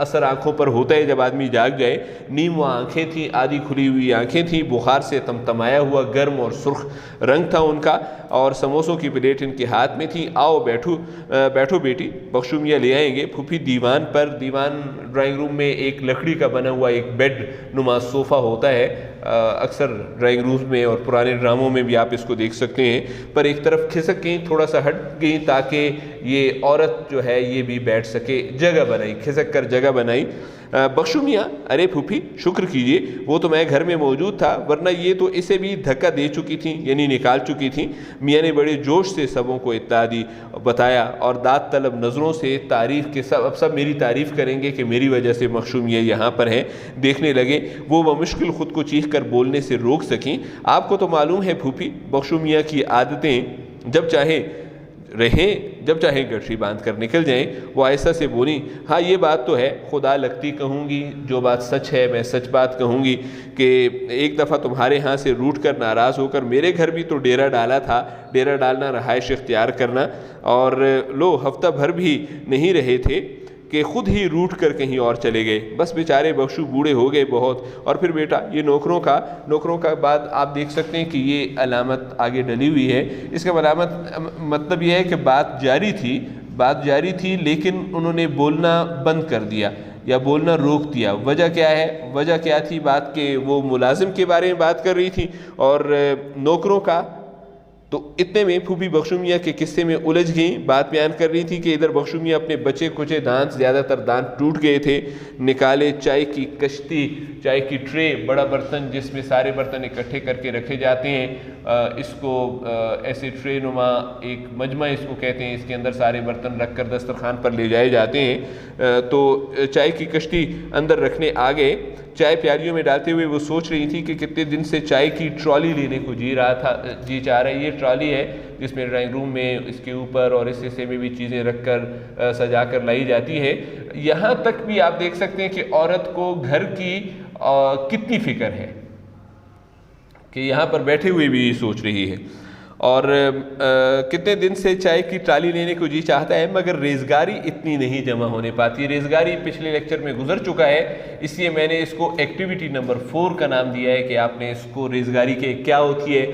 اثر آنکھوں پر ہوتا ہے جب آدمی جاگ جائے. نیم وہ آنکھیں تھیں, آدھی کھلی ہوئی آنکھیں تھیں, بخار سے تمتمایا ہوا گرم اور سرخ رنگ تھا ان کا, اور سموسوں کی پلیٹ ان کے ہاتھ میں تھی. آؤ بیٹھو بیٹی, بخشو میاں لے آئیں گے. پھوپھی دیوان ڈرائنگ روم میں ایک لکڑی کا بنا ہوا ایک بیڈ نما صوفہ ہوتا ہے, اکثر ڈرائنگ روم میں اور پرانے ڈراموں میں بھی آپ اس کو دیکھ سکتے ہیں, پر ایک طرف کھسک گئیں, تھوڑا سا ہٹ گئیں تاکہ یہ عورت جو ہے یہ بھی بیٹھ سکے. جگہ بنائی, کھسک کر جگہ بنائی. بخشو میاں, ارے پھوپھی شکر کیجئے, وہ تو میں گھر میں موجود تھا, ورنہ یہ تو اسے بھی دھکا دے چکی تھیں, یعنی نکال چکی تھیں. میاں نے بڑے جوش سے سبوں کو اطلاع دی, بتایا, اور داد طلب نظروں سے تعریف کے اب سب میری تعریف کریں گے کہ میری وجہ سے بخشو میاں یہاں پر ہیں. دیکھنے لگے, وہ بمشکل خود کو چیخ کر بولنے سے روک سکیں. آپ کو تو معلوم ہے پھوپھی, بخشو میاں کی عادتیں, جب چاہیں رہیں, جب چاہیں گٹھی باندھ کر نکل جائیں. وہ آہستہ سے بولی, ہاں یہ بات تو ہے, خدا لگتی کہوں گی, جو بات سچ ہے میں سچ بات کہوں گی کہ ایک دفعہ تمہارے ہاں سے روٹ کر ناراض ہو کر میرے گھر بھی تو ڈیرا ڈالا تھا. ڈیرا ڈالنا رہائش اختیار کرنا, اور لو ہفتہ بھر بھی نہیں رہے تھے کہ خود ہی روٹ کر کہیں اور چلے گئے. بس بیچارے بخشو بوڑھے ہو گئے بہت. اور پھر بیٹا یہ نوکروں کا بعد آپ دیکھ سکتے ہیں کہ یہ علامت آگے ڈلی ہوئی ہے. اس کا مطلب یہ ہے کہ بات جاری تھی لیکن انہوں نے بولنا بند کر دیا یا بولنا روک دیا. وجہ کیا ہے؟ وجہ کیا تھی بات کہ وہ ملازم کے بارے میں بات کر رہی تھی اور نوکروں کا. تو اتنے میں پھوپھی بخشو میاں کے قصے میں الجھ گئیں. بات بیان کر رہی تھی کہ ادھر بخشو میاں اپنے بچے کچے دانت, زیادہ تر دانت ٹوٹ گئے تھے, نکالے. چائے کی کشتی, چائے کی ٹرے, بڑا برتن جس میں سارے برتن اکٹھے کر کے رکھے جاتے ہیں, اس کو ایسے ٹرے نما ایک مجمع اس کو کہتے ہیں. اس کے اندر سارے برتن رکھ کر دسترخوان پر لے جائے جاتے ہیں. تو چائے کی کشتی اندر رکھنے آ گئے. چائے پیالیوں میں ڈالتے ہوئے وہ سوچ رہی تھی کہ کتنے دن سے چائے کی ٹرالی لینے کو جی چاہ رہا ہے. یہ ٹرالی ہے جس میں ڈرائنگ روم میں اس کے اوپر اور اس حصے میں بھی چیزیں رکھ کر سجا کر لائی جاتی ہے. یہاں تک بھی آپ دیکھ سکتے ہیں کہ عورت کو گھر کی کتنی فکر ہے کہ یہاں پر بیٹھے ہوئے بھی یہ سوچ رہی ہے. اور کتنے دن سے چائے کی ٹرالی لینے کو جی چاہتا ہے, مگر ریزگاری اتنی نہیں جمع ہونے پاتی. ریزگاری پچھلے لیکچر میں گزر چکا ہے, اس لیے میں نے اس کو ایکٹیویٹی نمبر 4 کا نام دیا ہے کہ آپ نے اس کو ریزگاری کے کیا ہوتی ہے,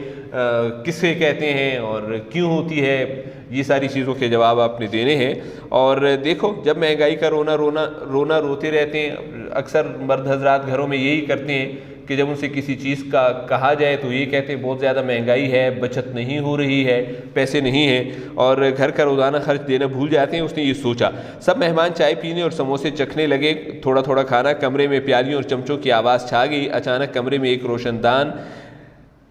کسے کہتے ہیں اور کیوں ہوتی ہے, یہ ساری چیزوں کے جواب آپ نے دینے ہیں. اور دیکھو, جب مہنگائی کا رونا روتے رہتے ہیں. اکثر مرد حضرات گھروں میں یہی کرتے ہیں کہ جب ان سے کسی چیز کا کہا جائے تو یہ کہتے ہیں بہت زیادہ مہنگائی ہے, بچت نہیں ہو رہی ہے, پیسے نہیں ہیں, اور گھر کا روزانہ خرچ دینا بھول جاتے ہیں. اس نے یہ سوچا. سب مہمان چائے پینے اور سموسے چکھنے لگے, تھوڑا تھوڑا کھانا. کمرے میں پیالیوں اور چمچوں کی آواز چھا گئی. اچانک کمرے میں ایک روشن دان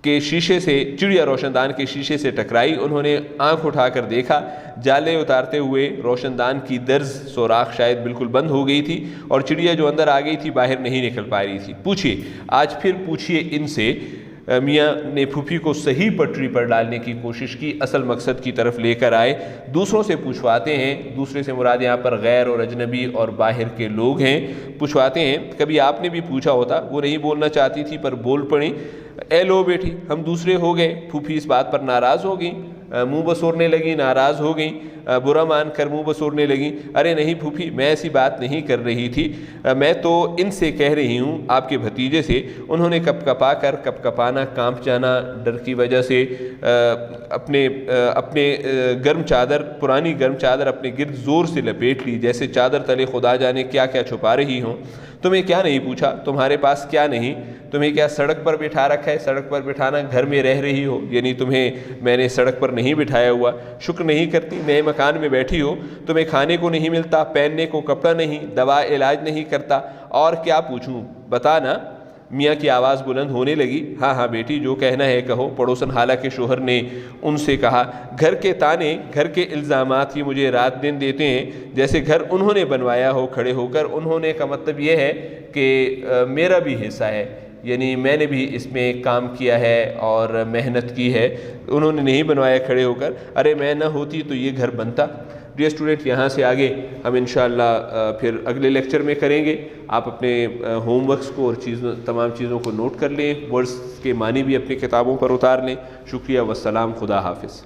کے شیشے سے چڑیا روشن دان کے شیشے سے ٹکرائی. انہوں نے آنکھ اٹھا کر دیکھا. جالے اتارتے ہوئے روشن دان کی درز سوراخ شاید بالکل بند ہو گئی تھی اور چڑیا جو اندر آ گئی تھی باہر نہیں نکل پا رہی تھی. پوچھیے, آج پھر پوچھیے ان سے. میاں نے پھوپھی کو صحیح پٹری پر ڈالنے کی کوشش کی, اصل مقصد کی طرف لے کر آئے. دوسروں سے پوچھواتے ہیں, دوسرے سے مراد یہاں پر غیر اور اجنبی اور باہر کے لوگ ہیں, پوچھواتے ہیں. کبھی آپ نے بھی پوچھا ہوتا. وہ نہیں بولنا چاہتی تھی پر بول پڑی. اے لو بیٹی, ہم دوسرے ہو گئے. پھوپھی اس بات پر ناراض ہو گئیں, منہ بسورنے لگی, ناراض ہو گئیں, برا مان کر منہ بسورنے لگیں. ارے نہیں پھوپھی, میں ایسی بات نہیں کر رہی تھی, میں تو ان سے کہہ رہی ہوں, آپ کے بھتیجے سے. انہوں نے کپ کپانا, کانپ جانا ڈر کی وجہ سے, اپنے پرانی گرم چادر اپنے گرد زور سے لپیٹ لی, جیسے چادر تلے خدا جانے کیا کیا چھپا رہی ہوں. تمہیں کیا نہیں پوچھا, تمہارے پاس کیا نہیں, تمہیں کیا سڑک پر بٹھا رکھا ہے؟ سڑک پر بٹھانا, گھر میں رہ رہی ہو, یعنی تمہیں میں نے سڑک پر نہیں بٹھایا ہوا. شکر نہیں کرتی, نئے مکان میں بیٹھی ہو, تمہیں کھانے کو نہیں ملتا, پہننے کو کپڑا نہیں, دوا علاج نہیں کرتا, اور کیا پوچھوں بتا نا. میاں کی آواز بلند ہونے لگی. ہاں ہاں بیٹی, جو کہنا ہے کہو. پڑوسن حالانکہ شوہر نے ان سے کہا, گھر کے تانے, گھر کے الزامات یہ مجھے رات دن دیتے ہیں جیسے گھر انہوں نے بنوایا ہو کھڑے ہو کر. انہوں نے کا مطلب یہ ہے کہ میرا بھی حصہ ہے, یعنی میں نے بھی اس میں کام کیا ہے اور محنت کی ہے, انہوں نے نہیں بنوایا کھڑے ہو کر. ارے میں نہ ہوتی تو یہ گھر بنتا. ڈیئر اسٹوڈنٹ, یہاں سے آگے ہم انشاءاللہ پھر اگلے لیکچر میں کریں گے. آپ اپنے ہوم ورکس کو اور تمام چیزوں کو نوٹ کر لیں, ورڈز کے معنی بھی اپنی کتابوں پر اتار لیں. شکریہ, والسلام, خدا حافظ.